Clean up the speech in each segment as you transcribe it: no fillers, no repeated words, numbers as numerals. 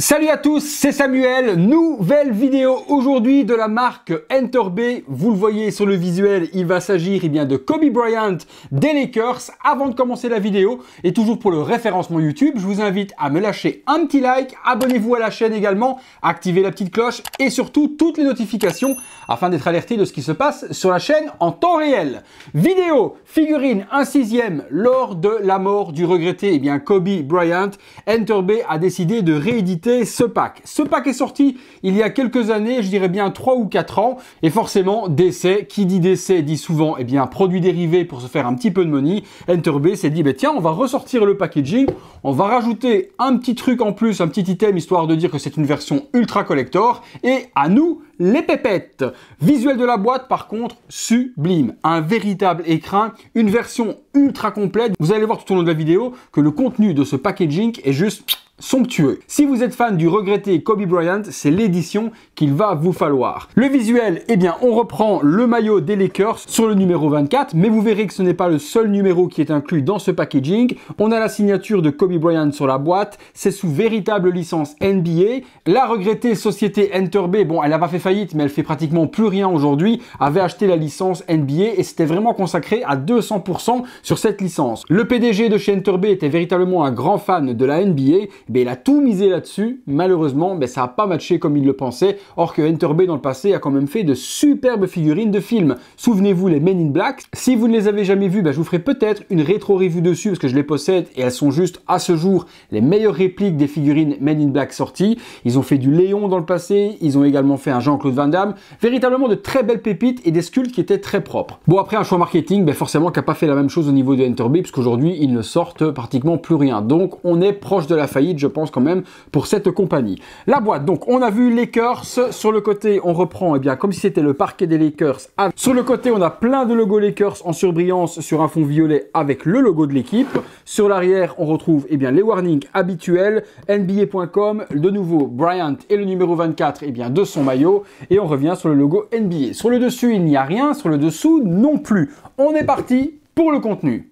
Salut à tous, c'est Samuel, nouvelle vidéo aujourd'hui de la marque Enter B. Vous le voyez sur le visuel, il va s'agir de Kobe Bryant des Lakers. Avant de commencer la vidéo, et toujours pour le référencement YouTube, je vous invite à me lâcher un petit like, abonnez-vous à la chaîne également, activez la petite cloche et surtout toutes les notifications afin d'être alerté de ce qui se passe sur la chaîne en temps réel. Vidéo, figurine 1/6 lors de la mort du regretté Kobe Bryant. Enter B a décidé de rééditer ce pack. Ce pack est sorti il y a quelques années, je dirais bien 3 ou 4 ans, et forcément décès, qui dit décès dit souvent produit dérivé pour se faire un petit peu de money. Enter B s'est dit tiens, on va ressortir le packaging, on va rajouter un petit truc en plus, un petit item histoire de dire que c'est une version ultra collector, et à nous les pépettes. Visuel de la boîte par contre sublime, un véritable écrin, une version ultra complète. Vous allez voir tout au long de la vidéo que le contenu de ce packaging est juste somptueux. Si vous êtes fan du regretté Kobe Bryant, c'est l'édition qu'il va vous falloir. Le visuel, on reprend le maillot des Lakers sur le numéro 24, mais vous verrez que ce n'est pas le seul numéro qui est inclus dans ce packaging. On a la signature de Kobe Bryant sur la boîte, c'est sous véritable licence NBA. La regrettée société Enter B, elle n'a pas fait faillite, mais elle fait pratiquement plus rien aujourd'hui, avait acheté la licence NBA et c'était vraiment consacré à 200% sur cette licence. Le PDG de chez Enter B était véritablement un grand fan de la NBA, il a tout misé là-dessus. Malheureusement, ça n'a pas matché comme il le pensait. Or que Enter B dans le passé a quand même fait de superbes figurines de films. Souvenez-vous les Men in Black. Si vous ne les avez jamais vus, je vous ferai peut-être une rétro-review dessus parce que je les possède et elles sont juste à ce jour les meilleures répliques des figurines Men in Black sorties. Ils ont fait du Léon dans le passé. Ils ont également fait un Jean-Claude Van Damme. Véritablement de très belles pépites et des sculptes qui étaient très propres. Bon, après un choix marketing, forcément qui n'a pas fait la même chose au niveau de Enter B parce qu'aujourd'hui ils ne sortent pratiquement plus rien. Donc on est proche de la faillite, je pense quand même, pour cette compagnie. La boîte, donc on a vu Lakers, sur le côté on reprend comme si c'était le parquet des Lakers. Sur le côté on a plein de logos Lakers en surbrillance sur un fond violet avec le logo de l'équipe. Sur l'arrière on retrouve les warnings habituels, NBA.com, de nouveau Bryant et le numéro 24 de son maillot, et on revient sur le logo NBA. Sur le dessus il n'y a rien, sur le dessous non plus. On est parti pour le contenu.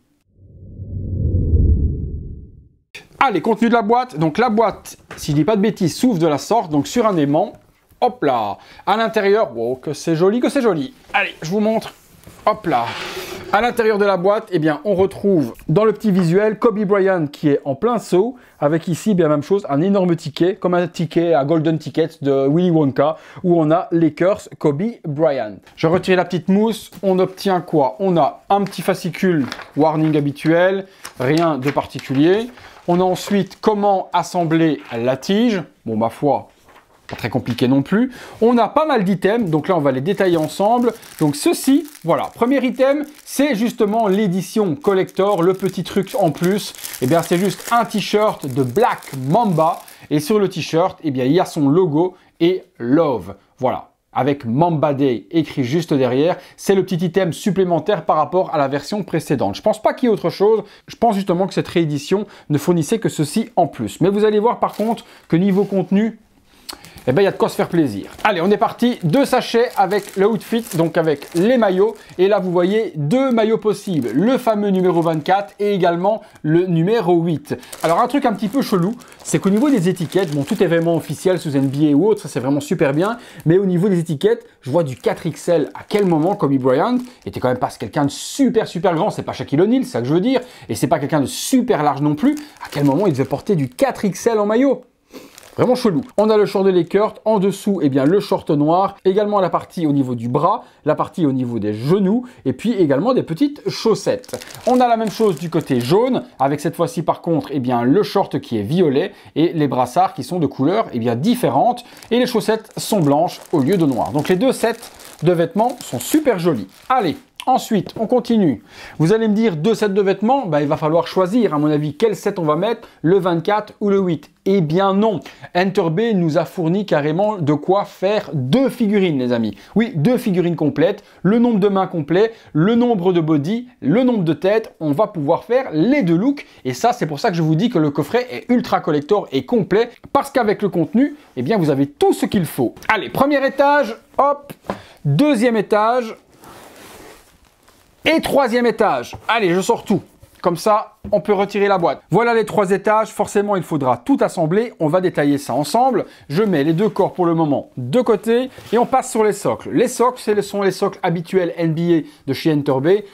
Allez, contenu de la boîte. Donc la boîte, si je dis pas de bêtises, s'ouvre de la sorte, donc sur un aimant. Hop là. À l'intérieur, wow, que c'est joli, que c'est joli. Allez, je vous montre. Hop là. À l'intérieur de la boîte, on retrouve dans le petit visuel Kobe Bryant qui est en plein saut, avec ici, même chose, un énorme ticket, comme un ticket à Golden Ticket de Willy Wonka, où on a Lakers Kobe Bryant. Je retire la petite mousse, on obtient quoi? On a un petit fascicule warning habituel, rien de particulier. On a ensuite comment assembler la tige. Bon, ma foi, pas très compliqué non plus. On a pas mal d'items, donc là on va les détailler ensemble. Donc ceci, voilà, premier item, c'est justement l'édition collector, le petit truc en plus. C'est juste un t-shirt de Black Mamba. Et sur le t-shirt, il y a son logo et Love. Voilà. Avec Mamba Day écrit juste derrière, c'est le petit item supplémentaire par rapport à la version précédente. Je pense pas qu'il y ait autre chose, je pense justement que cette réédition ne fournissait que ceci en plus. Mais vous allez voir par contre que niveau contenu, il y a de quoi se faire plaisir. Allez, on est parti, 2 sachets avec le outfit, donc avec les maillots. Et là, vous voyez 2 maillots possibles. Le fameux numéro 24 et également le numéro 8. Alors, un truc un petit peu chelou, c'est qu'au niveau des étiquettes, tout est vraiment officiel sous NBA ou autre, ça c'est vraiment super bien. Mais au niveau des étiquettes, je vois du 4XL. À quel moment Kobe Bryant était quand même pas quelqu'un de super grand, c'est pas Shaquille O'Neal, c'est ça que je veux dire. Et c'est pas quelqu'un de super large non plus. À quel moment il devait porter du 4XL en maillot? Vraiment chelou. On a le short de Lakers, en dessous, le short noir, également la partie au niveau du bras, la partie au niveau des genoux, et puis également des petites chaussettes. On a la même chose du côté jaune, avec cette fois-ci par contre, le short qui est violet, et les brassards qui sont de couleurs, différentes, et les chaussettes sont blanches au lieu de noir. Donc les 2 sets de vêtements sont super jolis. Allez, ensuite, on continue. Vous allez me dire 2 sets de vêtements, il va falloir choisir, à mon avis, quel set on va mettre, le 24 ou le 8. Eh bien non, Enter B nous a fourni carrément de quoi faire 2 figurines, les amis. Oui, 2 figurines complètes, le nombre de mains complet, le nombre de body, le nombre de têtes. On va pouvoir faire les 2 looks. Et ça, c'est pour ça que je vous dis que le coffret est ultra collector et complet, parce qu'avec le contenu, vous avez tout ce qu'il faut. Allez, premier étage, hop, deuxième étage, et 3e étage. Allez, je sors tout. Comme ça, on peut retirer la boîte. Voilà les 3 étages. Forcément, il faudra tout assembler. On va détailler ça ensemble. Je mets les 2 corps pour le moment de côté et on passe sur les socles. Les socles, ce sont les socles habituels NBA de chez Enterbay.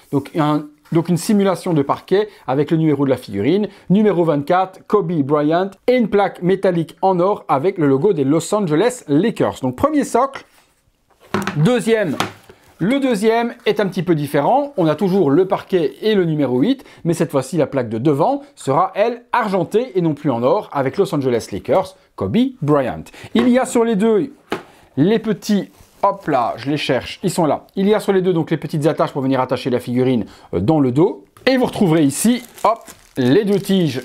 Donc une simulation de parquet avec le numéro de la figurine, numéro 24, Kobe Bryant, et une plaque métallique en or avec le logo des Los Angeles Lakers. Donc premier socle. Deuxième. Le deuxième est un petit peu différent. On a toujours le parquet et le numéro 8, mais cette fois-ci, la plaque de devant sera, elle, argentée et non plus en or avec Los Angeles Lakers, Kobe Bryant. Il y a sur les deux les petits... Hop là, je les cherche, ils sont là. Il y a sur les deux donc les petites attaches pour venir attacher la figurine dans le dos. Et vous retrouverez ici, hop, les 2 tiges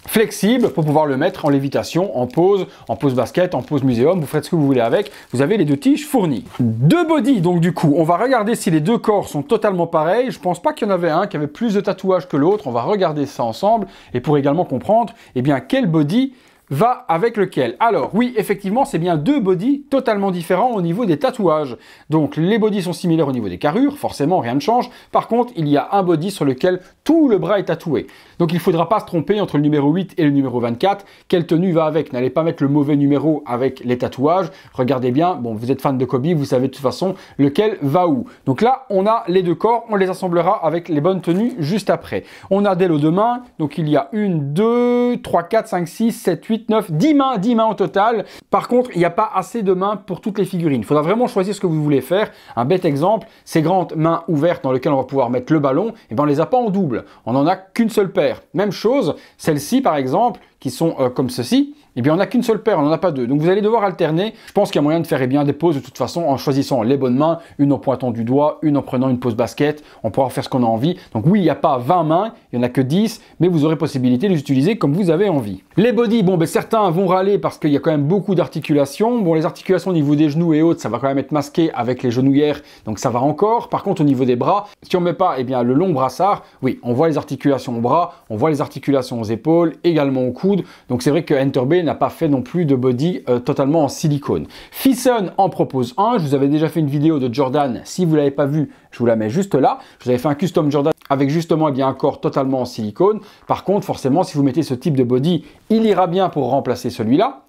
flexible pour pouvoir le mettre en lévitation, en pose basket, en pose muséum, vous faites ce que vous voulez avec, vous avez les 2 tiges fournies. 2 bodies, donc du coup, on va regarder si les 2 corps sont totalement pareils. Je pense pas qu'il y en avait un qui avait plus de tatouages que l'autre, on va regarder ça ensemble, et pour également comprendre, eh bien, quel body va avec lequel. Alors oui, effectivement, c'est bien 2 bodies totalement différents au niveau des tatouages. Donc les bodies sont similaires au niveau des carrures, forcément rien ne change. Par contre, il y a un body sur lequel tout le bras est tatoué. Donc il ne faudra pas se tromper entre le numéro 8 et le numéro 24. Quelle tenue va avec? N'allez pas mettre le mauvais numéro avec les tatouages. Regardez bien, bon, vous êtes fan de Kobe, vous savez de toute façon lequel va où. Donc là, on a les 2 corps, on les assemblera avec les bonnes tenues juste après. On a des lots de mains, donc il y a 1, 2, 3, 4, 5, 6, 7, 8, 9, 10 mains au total. Par contre, il n'y a pas assez de mains pour toutes les figurines. Il faudra vraiment choisir ce que vous voulez faire. Un bête exemple, ces grandes mains ouvertes dans lesquelles on va pouvoir mettre le ballon, et ben on les a pas en double. On n'en a qu'une seule paire. Même chose, celles-ci par exemple, qui sont comme ceci, eh bien on n'a qu'une seule paire, on n'en a pas 2. Donc vous allez devoir alterner. Je pense qu'il y a moyen de faire bien des poses de toute façon en choisissant les bonnes mains, une en pointant du doigt, une en prenant une pose basket. On pourra faire ce qu'on a envie. Donc oui, il n'y a pas 20 mains, il n'y en a que 10, mais vous aurez possibilité de les utiliser comme vous avez envie. Les body, bon, ben, certains vont râler parce qu'il y a quand même beaucoup d'articulations. Bon, les articulations au niveau des genoux et autres, ça va quand même être masqué avec les genouillères, donc ça va encore. Par contre, au niveau des bras, si on ne met pas eh bien, le long brassard, oui, on voit les articulations au bras, on voit les articulations aux épaules, également au coude. Donc c'est vrai que Enterbay n'a pas fait non plus de body totalement en silicone. Thyssen en propose un. Je vous avais déjà fait une vidéo de Jordan. Si vous ne l'avez pas vu, je vous la mets juste là. Je vous avais fait un custom Jordan avec justement eh bien, un corps totalement en silicone. Par contre, forcément, si vous mettez ce type de body, il ira bien pour remplacer celui-là.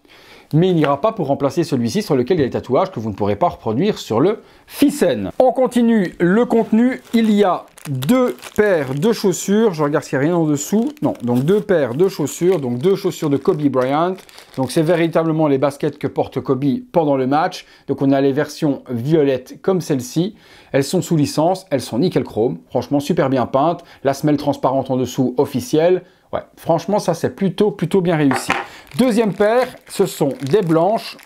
Mais il n'ira pas pour remplacer celui-ci sur lequel il y a les tatouages que vous ne pourrez pas reproduire sur le Thyssen. On continue le contenu. Il y a 2 paires de chaussures. Je regarde s'il n'y a rien en dessous. Non, donc 2 paires de chaussures. Donc 2 chaussures de Kobe Bryant. Donc c'est véritablement les baskets que porte Kobe pendant le match. Donc on a les versions violettes comme celle-ci. Elles sont sous licence. Elles sont nickel chrome. Franchement, super bien peintes. La semelle transparente en dessous officielle. Ouais, franchement, ça c'est plutôt bien réussi. Deuxième paire, ce sont des blanches.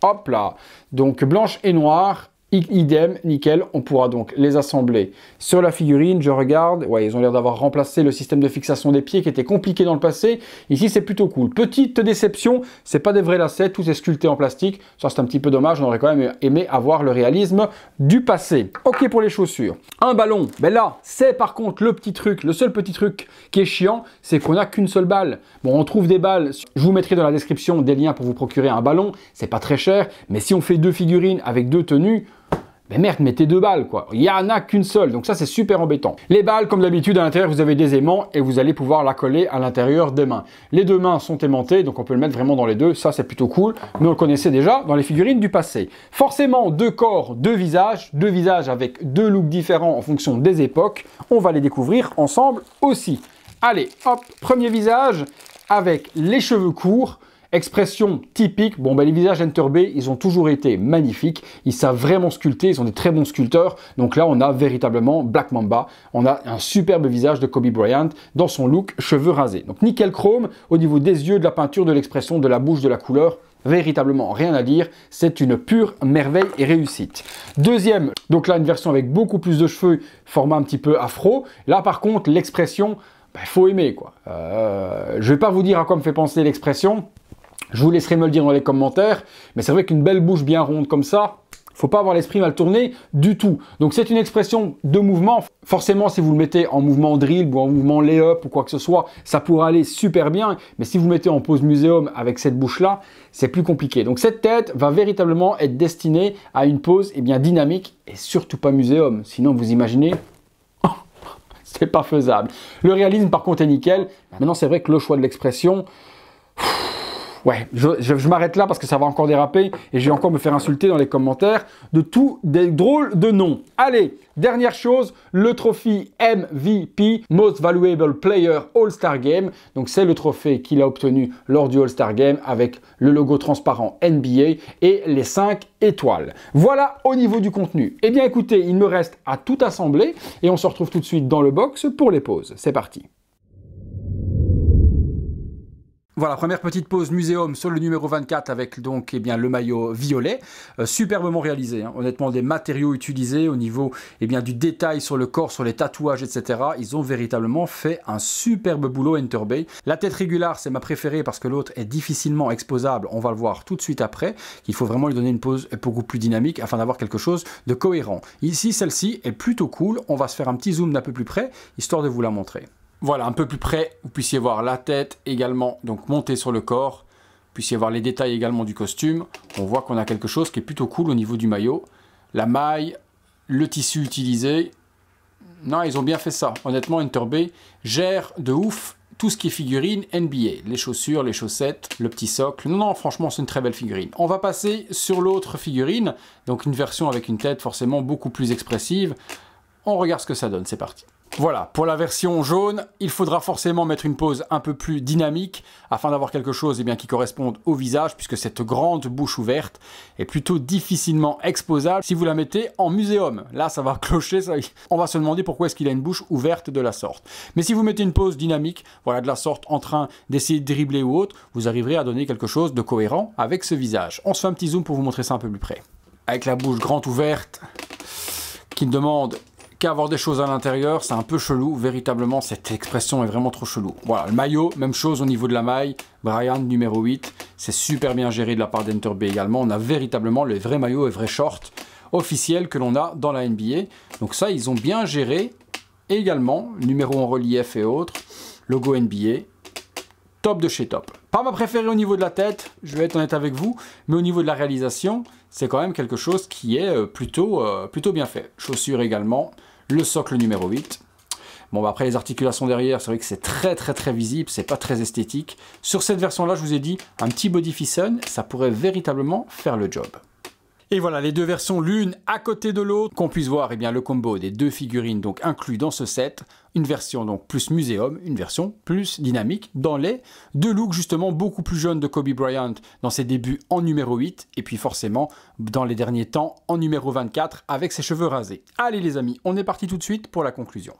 Hop là. Donc blanches et noires. Idem, nickel, on pourra donc les assembler sur la figurine. Je regarde, ouais, ils ont l'air d'avoir remplacé le système de fixation des pieds qui était compliqué dans le passé. Ici, c'est plutôt cool. Petite déception, c'est pas des vrais lacets, tout est sculpté en plastique. Ça, c'est un petit peu dommage, on aurait quand même aimé avoir le réalisme du passé. Ok pour les chaussures. Un ballon, ben là, c'est par contre le petit truc, le seul petit truc qui est chiant, c'est qu'on n'a qu'une seule balle. Bon, on trouve des balles, je vous mettrai dans la description des liens pour vous procurer un ballon, c'est pas très cher, mais si on fait 2 figurines avec 2 tenues, mais merde, mettez 2 balles quoi. Il n'y en a qu'une seule, donc ça c'est super embêtant. Les balles, comme d'habitude, à l'intérieur vous avez des aimants et vous allez pouvoir la coller à l'intérieur des mains. Les 2 mains sont aimantées, donc on peut le mettre vraiment dans les 2, ça c'est plutôt cool, mais on le connaissait déjà dans les figurines du passé. Forcément, 2 corps, 2 visages avec 2 looks différents en fonction des époques. On va les découvrir ensemble aussi. Allez, hop, premier visage avec les cheveux courts. Expression typique, bon ben les visages Enterbay, ils ont toujours été magnifiques, ils savent vraiment sculpter, ils sont des très bons sculpteurs, donc là on a véritablement Black Mamba, on a un superbe visage de Kobe Bryant dans son look cheveux rasés. Donc nickel chrome au niveau des yeux, de la peinture, de l'expression, de la bouche, de la couleur, véritablement rien à dire, c'est une pure merveille et réussite. Deuxième, donc là une version avec beaucoup plus de cheveux, format un petit peu afro, là par contre l'expression, ben, faut aimer quoi. Je vais pas vous dire à quoi me fait penser l'expression, je vous laisserai me le dire dans les commentaires, mais c'est vrai qu'une belle bouche bien ronde comme ça, faut pas avoir l'esprit mal tourné du tout. Donc c'est une expression de mouvement. Forcément, si vous le mettez en mouvement drill ou en mouvement lay-up ou quoi que ce soit, ça pourra aller super bien. Mais si vous mettez en pose muséum avec cette bouche-là, c'est plus compliqué. Donc cette tête va véritablement être destinée à une pose bien dynamique et surtout pas muséum. Sinon, vous imaginez... c'est pas faisable. Le réalisme par contre est nickel. Maintenant c'est vrai que le choix de l'expression, ouais, je m'arrête là parce que ça va encore déraper et je vais encore me faire insulter dans les commentaires de tous des drôles de noms. Allez, dernière chose, le trophée MVP, Most Valuable Player All-Star Game. Donc c'est le trophée qu'il a obtenu lors du All-Star Game avec le logo transparent NBA et les 5 étoiles. Voilà au niveau du contenu. Eh bien écoutez, il me reste à tout assembler et on se retrouve tout de suite dans le box pour les pauses. C'est parti. Voilà, première petite pause muséum sur le numéro 24 avec donc le maillot violet, superbement réalisé, hein. Honnêtement des matériaux utilisés au niveau du détail sur le corps, sur les tatouages, etc. Ils ont véritablement fait un superbe boulot Enter Bay. La tête régulière c'est ma préférée parce que l'autre est difficilement exposable, on va le voir tout de suite après. Il faut vraiment lui donner une pose beaucoup plus dynamique afin d'avoir quelque chose de cohérent. Ici celle-ci est plutôt cool, on va se faire un petit zoom d'un peu plus près histoire de vous la montrer. Voilà, un peu plus près, vous puissiez voir la tête également, donc montée sur le corps. Vous puissiez voir les détails également du costume. On voit qu'on a quelque chose qui est plutôt cool au niveau du maillot. La maille, le tissu utilisé. Non, ils ont bien fait ça. Honnêtement, Enter Bay gère de ouf tout ce qui est figurine NBA. Les chaussures, les chaussettes, le petit socle. Non, franchement, c'est une très belle figurine. On va passer sur l'autre figurine. Donc une version avec une tête forcément beaucoup plus expressive. On regarde ce que ça donne, c'est parti. Voilà, pour la version jaune, il faudra forcément mettre une pose un peu plus dynamique afin d'avoir quelque chose qui corresponde au visage puisque cette grande bouche ouverte est plutôt difficilement exposable si vous la mettez en muséum. Là, ça va clocher, on va se demander pourquoi est-ce qu'il a une bouche ouverte de la sorte. Mais si vous mettez une pose dynamique, voilà, de la sorte en train d'essayer de dribbler ou autre, vous arriverez à donner quelque chose de cohérent avec ce visage. On se fait un petit zoom pour vous montrer ça un peu plus près. Avec la bouche grande ouverte qui ne demande qu'avoir des choses à l'intérieur, c'est un peu chelou, véritablement, cette expression est vraiment trop chelou. Voilà, le maillot, même chose au niveau de la maille, Bryant numéro 8, c'est super bien géré de la part d'Enter Bay également, on a véritablement le vrai maillot et vrai short officiel que l'on a dans la NBA, donc ça, ils ont bien géré, et également, numéro en relief et autres, logo NBA, top de chez top. Pas ma préférée au niveau de la tête, je vais être honnête avec vous, mais au niveau de la réalisation, c'est quand même quelque chose qui est plutôt bien fait. Chaussures également, le socle numéro 8. Bon, après les articulations derrière, c'est vrai que c'est très visible, c'est pas très esthétique. Sur cette version-là, je vous ai dit, un petit body fison, ça pourrait véritablement faire le job. Et voilà, les deux versions l'une à côté de l'autre, qu'on puisse voir le combo des deux figurines donc inclus dans ce set. Une version donc plus muséum, une version plus dynamique dans les deux looks justement beaucoup plus jeunes de Kobe Bryant dans ses débuts en numéro 8 et puis forcément dans les derniers temps en numéro 24 avec ses cheveux rasés. Allez les amis, on est parti tout de suite pour la conclusion.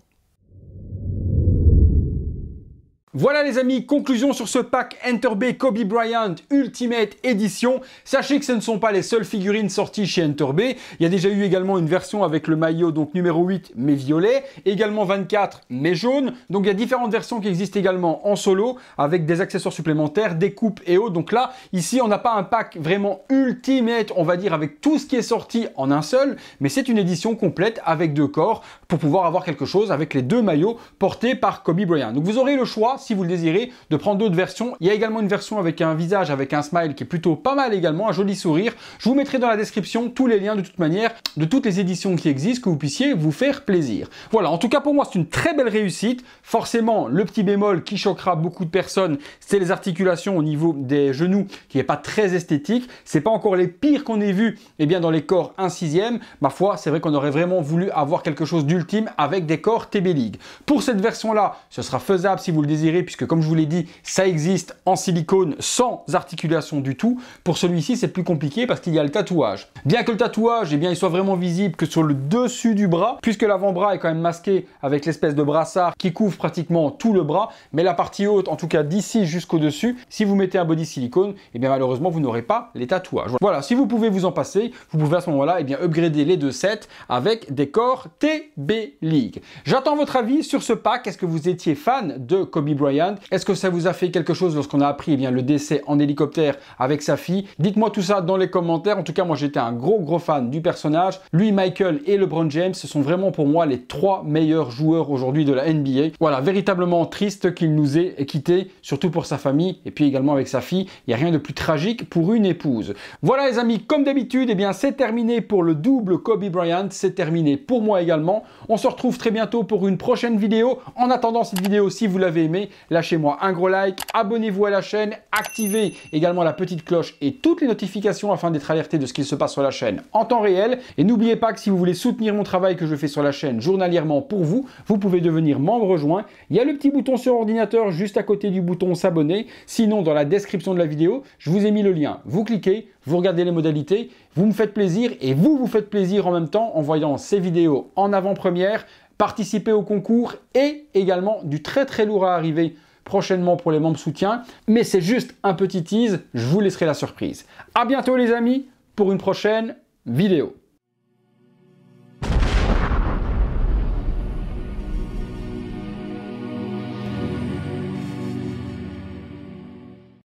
Voilà les amis, conclusion sur ce pack Enter Bay Kobe Bryant Ultimate Edition. Sachez que ce ne sont pas les seules figurines sorties chez Enter Bay. Il y a déjà eu également une version avec le maillot donc numéro 8 mais violet, également 24 mais jaune. Donc il y a différentes versions qui existent également en solo avec des accessoires supplémentaires, des coupes et autres. Donc là, ici on n'a pas un pack vraiment Ultimate, on va dire avec tout ce qui est sorti en un seul, mais c'est une édition complète avec deux corps pour pouvoir avoir quelque chose avec les deux maillots portés par Kobe Bryant. Donc vous aurez le choix, si vous le désirez, de prendre d'autres versions. Il y a également une version avec un visage, avec un smile qui est plutôt pas mal également, un joli sourire. Je vous mettrai dans la description tous les liens de toute manière de toutes les éditions qui existent, que vous puissiez vous faire plaisir. Voilà, en tout cas pour moi c'est une très belle réussite. Forcément, le petit bémol qui choquera beaucoup de personnes, c'est les articulations au niveau des genoux qui n'est pas très esthétique. C'est pas encore les pires qu'on ait vus dans les corps 1/6. Ma foi, c'est vrai qu'on aurait vraiment voulu avoir quelque chose d'ultime avec des corps TB League. Pour cette version-là, ce sera faisable si vous le désirez, puisque comme je vous l'ai dit, ça existe en silicone sans articulation du tout. Pour celui-ci, c'est plus compliqué parce qu'il y a le tatouage. Bien que le tatouage, il soit vraiment visible que sur le dessus du bras, puisque l'avant-bras est quand même masqué avec l'espèce de brassard qui couvre pratiquement tout le bras, mais la partie haute, en tout cas d'ici jusqu'au dessus, si vous mettez un body silicone, malheureusement, vous n'aurez pas les tatouages. Voilà, si vous pouvez vous en passer, vous pouvez à ce moment-là, upgrader les deux sets avec des corps TB League. J'attends votre avis sur ce pack. Est-ce que vous étiez fan de Kobe Bryant. Est-ce que ça vous a fait quelque chose lorsqu'on a appris le décès en hélicoptère avec sa fille? Dites-moi tout ça dans les commentaires. En tout cas, moi j'étais un gros fan du personnage. Lui, Michael et LeBron James, ce sont vraiment pour moi les 3 meilleurs joueurs aujourd'hui de la NBA. Voilà, véritablement triste qu'il nous ait quittés, surtout pour sa famille et puis également avec sa fille. Il n'y a rien de plus tragique pour une épouse. Voilà les amis, comme d'habitude, c'est terminé pour le double Kobe Bryant. C'est terminé pour moi également. On se retrouve très bientôt pour une prochaine vidéo. En attendant cette vidéo, si vous l'avez aimée, lâchez-moi un gros like, abonnez-vous à la chaîne, activez également la petite cloche et toutes les notifications afin d'être alerté de ce qu'il se passe sur la chaîne en temps réel. Et n'oubliez pas que si vous voulez soutenir mon travail que je fais sur la chaîne journalièrement pour vous, vous pouvez devenir membre joint. Il y a le petit bouton sur ordinateur juste à côté du bouton s'abonner. Sinon, dans la description de la vidéo, je vous ai mis le lien. Vous cliquez, vous regardez les modalités, vous me faites plaisir et vous faites plaisir en même temps en voyant ces vidéos en avant-première, participer au concours et également du très lourd à arriver prochainement pour les membres soutiens. Mais c'est juste un petit tease, je vous laisserai la surprise. À bientôt les amis pour une prochaine vidéo.